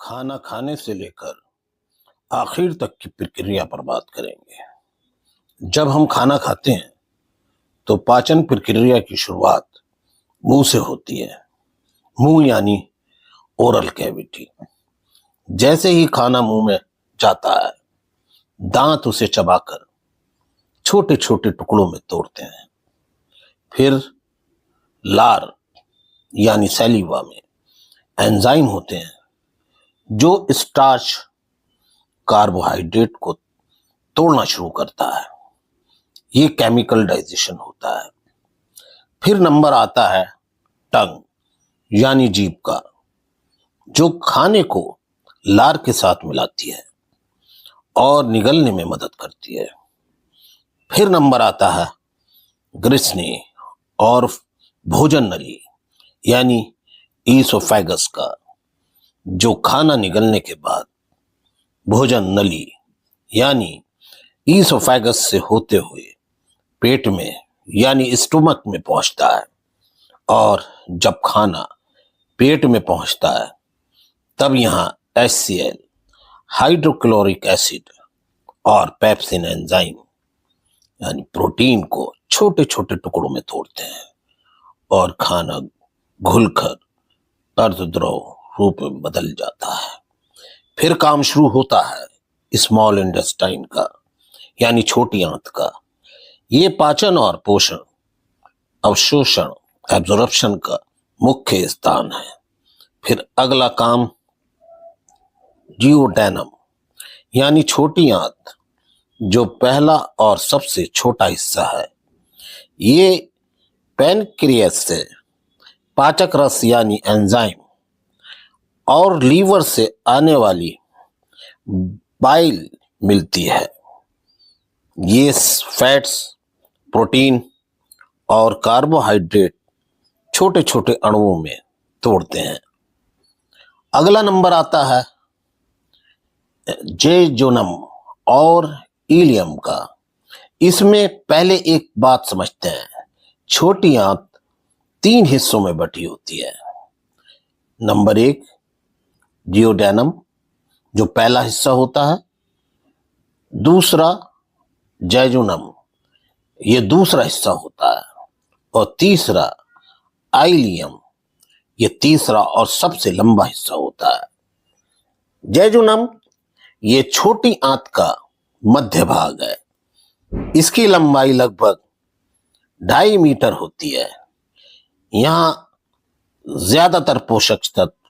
खाना खाने से लेकर आखिर तक की प्रक्रिया पर बात करेंगे। जब हम खाना खाते हैं तो पाचन प्रक्रिया की शुरुआत मुंह से होती है। मुंह यानी ओरल कैविटी। जैसे ही खाना मुंह में जाता है, दांत उसे चबाकर छोटे छोटे टुकड़ों में तोड़ते हैं। फिर लार यानी सैलिवा में एंजाइम होते हैं जो स्टार्च कार्बोहाइड्रेट को तोड़ना शुरू करता है। ये केमिकल डाइजेशन होता है। फिर नंबर आता है टंग यानी जीभ का, जो खाने को लार के साथ मिलाती है और निगलने में मदद करती है। फिर नंबर आता है ग्रिसनी और भोजन नली यानी ईसोफेगस का, जो खाना निगलने के बाद भोजन नली यानी ईसोफेगस से होते हुए पेट में यानी स्टोमक में पहुंचता है। और जब खाना पेट में पहुंचता है तब यहां HCl, हाइड्रोक्लोरिक एसिड और पेप्सिन एंजाइम यानी प्रोटीन को छोटे छोटे टुकड़ों में तोड़ते हैं और खाना घुलकर अर्धद्रव रूप में बदल जाता है। फिर काम शुरू होता है स्मॉल इंटेस्टाइन का यानी छोटी आंत का। ये पाचन और पोषण, अवशोषण, एब्जॉर्प्शन का मुख्य स्थान है। फिर अगला काम जियोडेनम यानी छोटी आंत, जो पहला और सबसे छोटा हिस्सा है। ये पैनक्रियास से पाचक रस यानी एंजाइम और लीवर से आने वाली बाइल मिलती है। ये फैट्स, प्रोटीन और कार्बोहाइड्रेट छोटे छोटे अणुओं में तोड़ते हैं। अगला नंबर आता है जेजुनम और इलियम का। इसमें पहले एक बात समझते हैं। छोटी आंत 3 हिस्सों में बटी होती है। नंबर 1 जियोडेनम, जो पहला हिस्सा होता है। दूसरा जेजुनम, ये दूसरा हिस्सा होता है। और तीसरा आइलियम, ये तीसरा और सबसे लंबा हिस्सा होता है। जेजुनम ये छोटी आंत का मध्य भाग है। इसकी लंबाई लगभग 2.5 मीटर होती है। यहाँ ज्यादातर पोषक तत्व